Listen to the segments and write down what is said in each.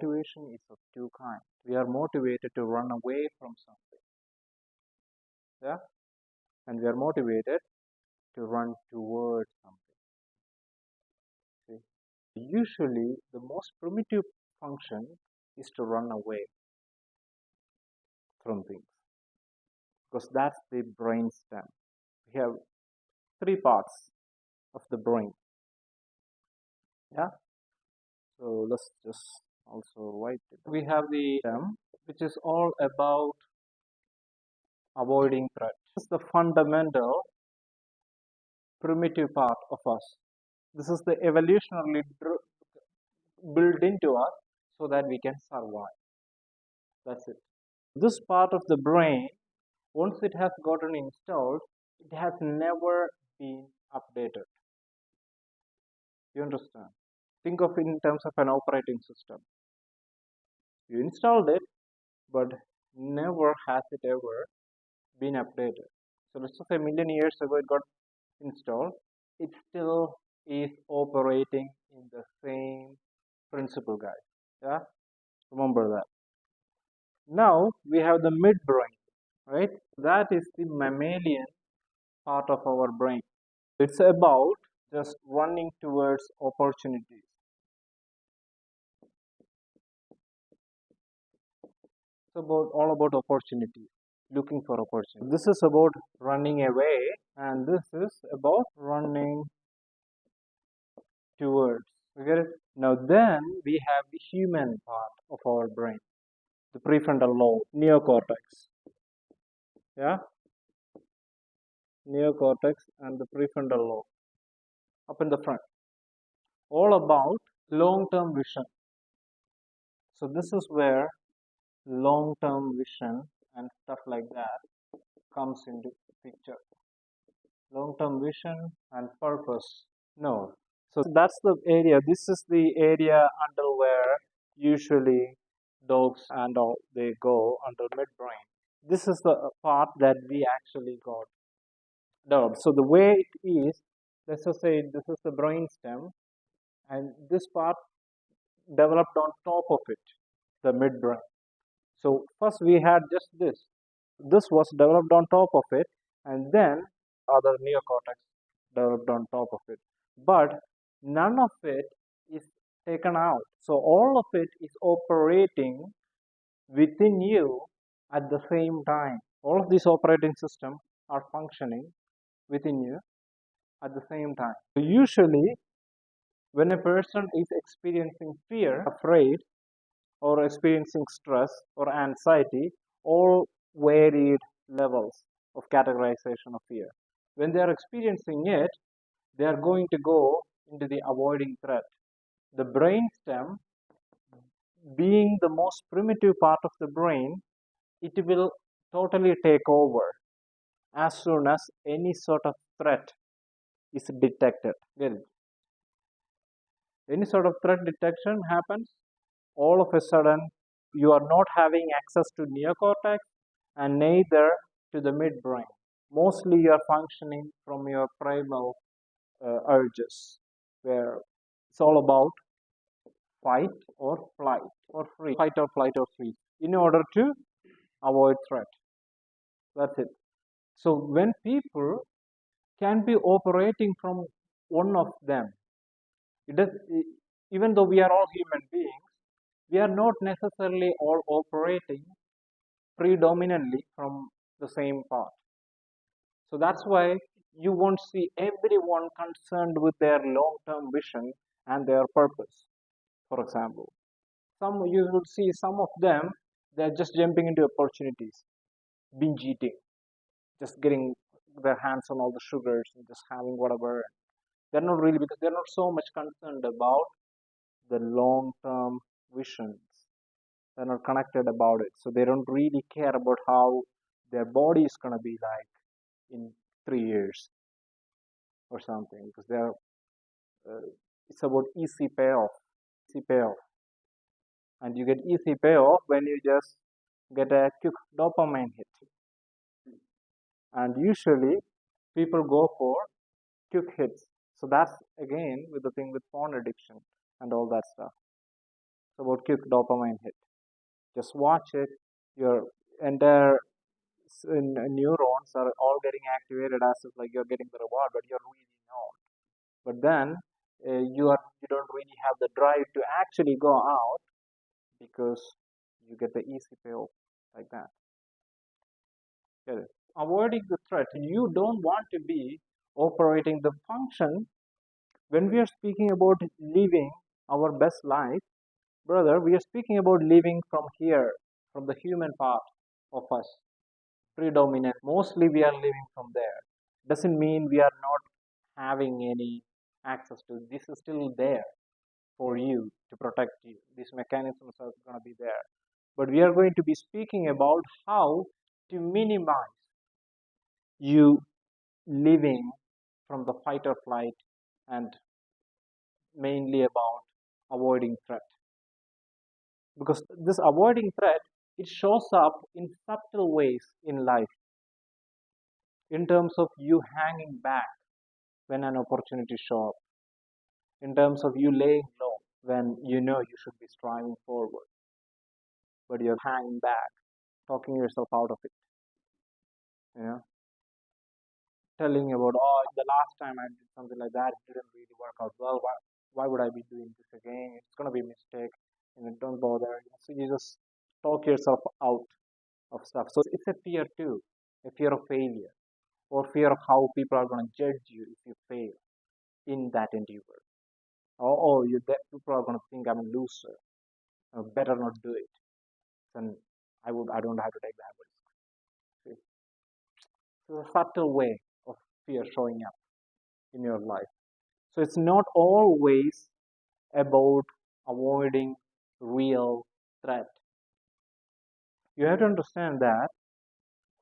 motivation is of two kinds. We are motivated to run away from something, yeah, and we are motivated to run towards something. See? Usually, the most primitive function is to run away from things, because that's the brainstem. We have three parts of the brain. Yeah. So let's just also write it. We have the stem, which is all about avoiding threat. This is the fundamental primitive part of us. This is the evolutionarily built into us so that we can survive. That's it. This part of the brain, once it has gotten installed, it has never been updated. You understand? Think of it in terms of an operating system. You installed it, but never has it ever been updated. So let's just say a million years ago it got installed. It still is operating in the same principle, guys. Yeah, remember that. Now we have the midbrain, right? That is the mammalian part of our brain. It's about just running towards opportunities. It's about all about opportunities, looking for opportunities. This is about running away, and this is about running towards. You get it? Now then we have the human part of our brain, the prefrontal lobe, neocortex. Yeah, neocortex and the prefrontal lobe up in the front, all about long-term vision. So this is where long-term vision and stuff like that comes into picture. Long-term vision and purpose. No. So that's the area. This is the area under where usually dogs and all they go under midbrain. This is the part that we actually got developed. So the way it is, let's just say this is the brainstem, and this part developed on top of it, the midbrain. So first we had just this. This was developed on top of it, and then other neocortex developed on top of it. But none of it is taken out. So all of it is operating within you at the same time. All of these operating systems are functioning within you at the same time. So usually, when a person is experiencing fear, afraid, or experiencing stress or anxiety, all varied levels of categorization of fear. When they are experiencing it, they are going to go into the avoiding threat. The brainstem, being the most primitive part of the brain, it will totally take over as soon as any sort of threat is detected. Get it? Any sort of threat detection happens, all of a sudden you are not having access to neocortex and neither to the midbrain. Mostly you are functioning from your primal urges, where it's all about fight or flight or free, fight or flight or freeze, in order to avoid threat. That's it. So when people can be operating from one of them, it does, even though we are all human beings, we are not necessarily all operating predominantly from the same part. So that's why you won't see everyone concerned with their long-term vision and their purpose. For example, you will see some of them, they're just jumping into opportunities, binge eating, just getting their hands on all the sugars and just having whatever. They're not really, because they're not so much concerned about the long-term visions. They're not connected about it. So they don't really care about how their body is going to be like in 3 years or something, because they're it's about easy payoff, and you get easy payoff when you just get a quick dopamine hit, and usually people go for quick hits. So that's again with the thing with porn addiction and all that stuff. about quick dopamine hit. Just watch it. Your entire neurons are all getting activated as if like you're getting the reward, but you're really not. But then you don't really have the drive to actually go out because you get the easy payoff like that. Get it? Avoiding the threat. You don't want to be operating the function. When we are speaking about living our best life, brother, we are speaking about living from here, from the human part of us, predominant. Mostly we are living from there. Doesn't mean we are not having any access to this is still there for you to protect you. These mechanisms are going to be there. But we are going to be speaking about how to minimize you living from the fight or flight and mainly about avoiding threat. Because this avoiding threat, it shows up in subtle ways in life in terms of you hanging back when an opportunity shows up, in terms of you laying low when you know you should be striving forward, but you're hanging back, talking yourself out of it, you know, telling about, oh, the last time I did something like that, it didn't really work out well. Why would I be doing this again? It's going to be a mistake. Don't bother. So you just talk yourself out of stuff. So it's a fear too, a fear of failure or fear of how people are going to judge you if you fail in that endeavor. Oh, people are going to think I'm a loser. Better not do it. Then I don't have to take that risk. See? So it's a subtle way of fear showing up in your life. So it's not always about avoiding real threat. You have to understand that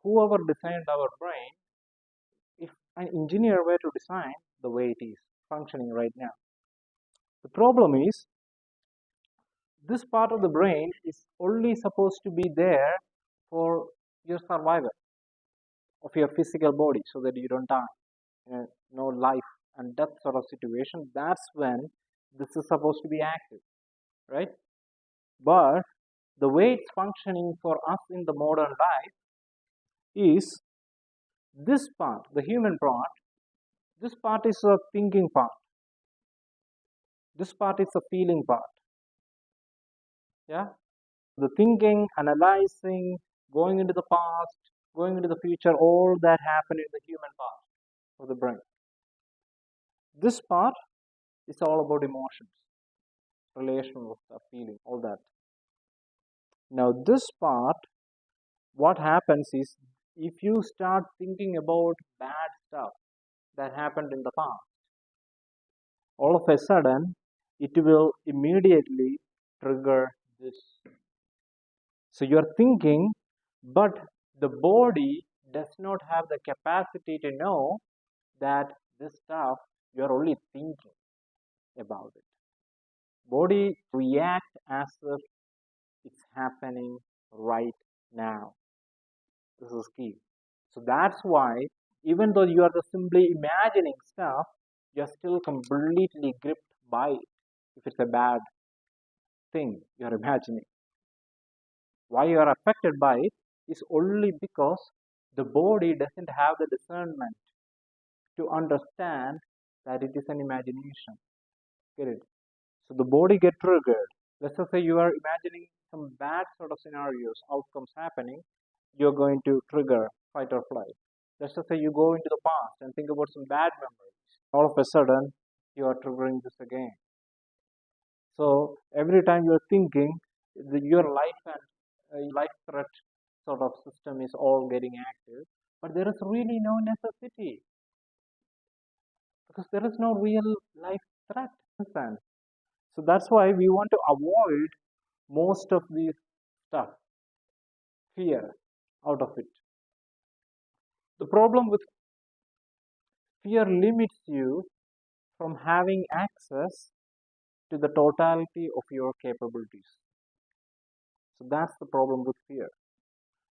whoever designed our brain, if an engineer were to design the way it is functioning right now, the problem is this part of the brain is only supposed to be there for your survival of your physical body so that you don't die in a no life and death sort of situation. That's when this is supposed to be active, right? But the way it's functioning for us in the modern life is this part, the human part. This part is a thinking part. This part is a feeling part. Yeah, the thinking, analyzing, going into the past, going into the future, all that happen in the human part of the brain. This part is all about emotions, relational stuff, feeling, all that. Now, this part, what happens is if you start thinking about bad stuff that happened in the past, all of a sudden it will immediately trigger this. So you're thinking, but the body does not have the capacity to know that this stuff you're only thinking about it. Body react as if it's happening right now. This is key. So that's why even though you are just simply imagining stuff, you're still completely gripped by it if it's a bad thing you're imagining. Why you are affected by it is only because the body doesn't have the discernment to understand that it is an imagination. Get it? So the body get triggered. Let's just say you are imagining some bad sort of scenarios, outcomes happening, you're going to trigger fight or flight. Let's just say you go into the past and think about some bad memories. All of a sudden, you are triggering this again. So every time you're thinking, your life and life threat sort of system is all getting active, but there is really no necessity because there is no real life threat. Understand? So that's why we want to avoid most of these stuff, fear out of it. The problem with fear limits you from having access to the totality of your capabilities. So that's the problem with fear.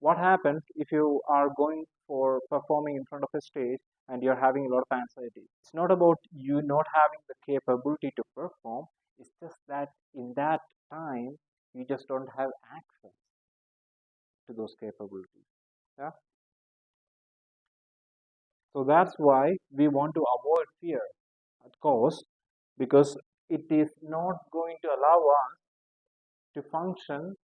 What happens if you are going for performing in front of a stage and you're having a lot of anxiety? It's not about you not having the capability to perform, It's just that in that time, you just don't have access to those capabilities. Yeah. So that's why we want to avoid fear at cost, because it is not going to allow us to function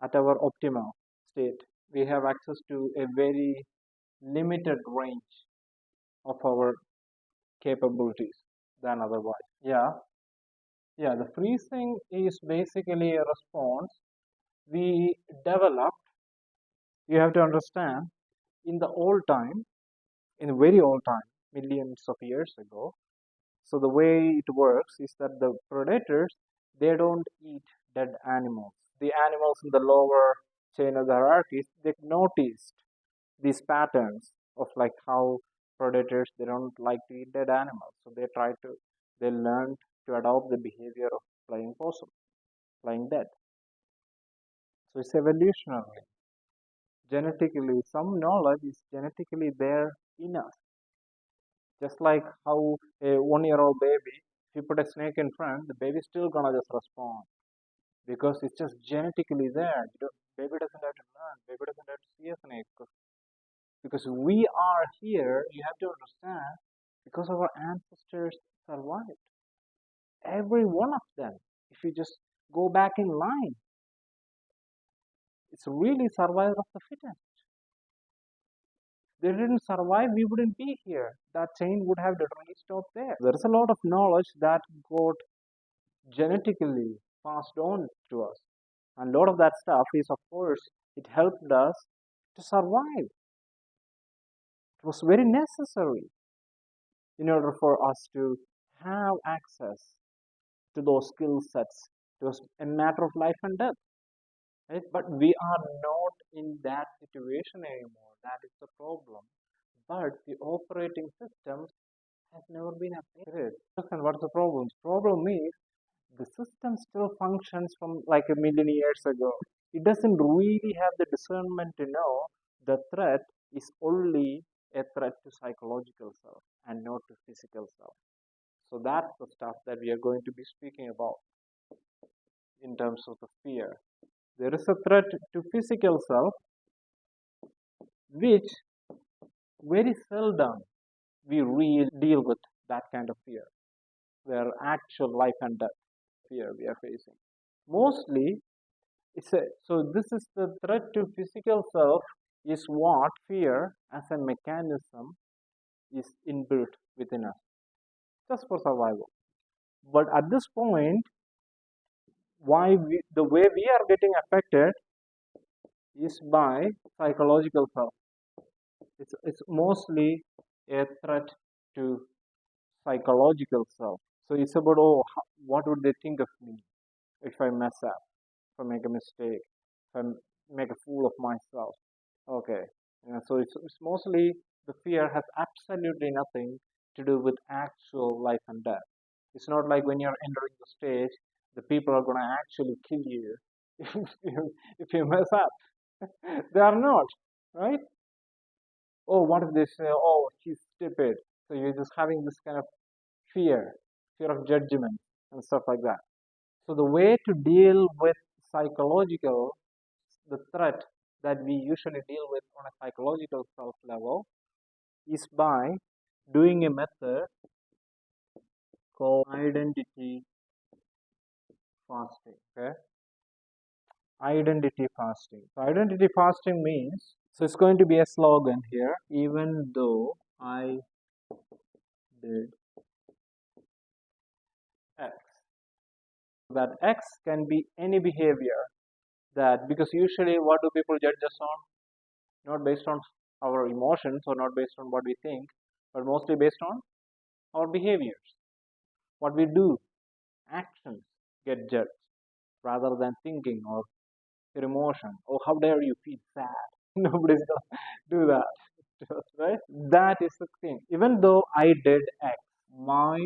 at our optimal state. We have access to a very limited range of our capabilities than otherwise. Yeah, yeah. The freezing is basically a response we developed. You have to understand, in the old time, in the very old time, millions of years ago. So the way it works is that the predators, they don't eat dead animals. The animals in the lower chain of the hierarchies, they noticed these patterns of like how predators, they don't like to eat dead animals. So they learned to adopt the behavior of flying possum, flying dead. So it's evolutionary. Genetically, some knowledge is genetically there in us. Just like how a 1-year-old baby, if you put a snake in front, the baby's still gonna just respond because it's just genetically there. Baby doesn't have to learn. Baby doesn't have to see a snake because we are here. You have to understand, because our ancestors survived. Every one of them. If you just go back in line, it's really survival of the fittest. They didn't survive, we wouldn't be here. That chain would have literally stopped there. There is a lot of knowledge that got genetically passed on to us. And a lot of that stuff is, of course, it helped us to survive. It was very necessary in order for us to have access to those skill sets. It was a matter of life and death. Right? But we are not in that situation anymore. That is the problem. But the operating system has never been updated. And what's the problem? The problem is the system still functions from like a million years ago. It doesn't really have the discernment to know the threat is only a threat to psychological self and not to physical self. So that's the stuff that we are going to be speaking about in terms of the fear. There is a threat to physical self, which very seldom we really deal with that kind of fear, where actual life and death fear we are facing. Mostly, so this is the threat to physical self is what fear as a mechanism is inbuilt within us, just for survival. But at this point, the way we are getting affected is by psychological self. It's mostly a threat to psychological self. So it's about, oh, what would they think of me if I mess up, if I make a mistake, if I make a fool of myself. Okay, so it's mostly the fear has absolutely nothing to do with actual life and death. It's not like when you're entering the stage, the people are going to actually kill you if you mess up. They are not, right? Oh, what if they say, oh, he's stupid? So you're just having this kind of fear of judgment and stuff like that. So the way to deal with psychological, the threat that we usually deal with on a psychological self level is by doing a method called identity fasting. Okay, identity fasting. So identity fasting means, so it's going to be a slogan here. Even though I did X, that X can be any behavior that, because usually what do people judge us on? Not based on our emotions or not based on what we think, but mostly based on our behaviors, what we do, actions get judged rather than thinking or your emotion. Oh, how dare you feel sad? Nobody's gonna do that, right? That is the thing. Even though I did X, my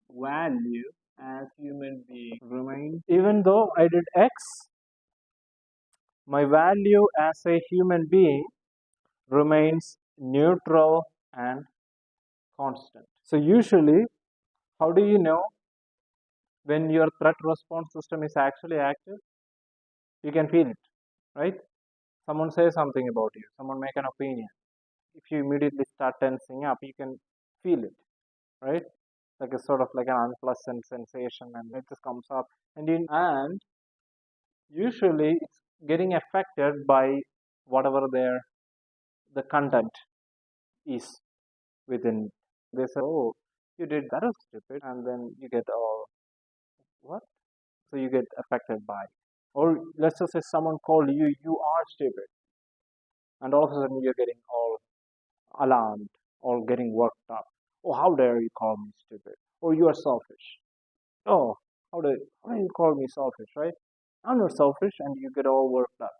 value as human being remains. Even though I did X, my value as a human being remains neutral and constant. So usually, how do you know when your threat response system is actually active, you can feel it, right? Someone says something about you, someone make an opinion. If you immediately start tensing up, you can feel it, right? Like it's sort of like an unpleasant sensation, and it just comes up, and usually it's getting affected by whatever the content is within. They say, "Oh, you did that, is stupid," and then you get, "Oh, what?" So you get affected by. Or let's just say someone called you, "You are stupid," and all of a sudden you're getting all alarmed or getting worked up. "Oh, how dare you call me stupid?" "Oh, you are selfish." "Oh, how do you call me selfish?" Right? I'm not selfish, and you get all worked up.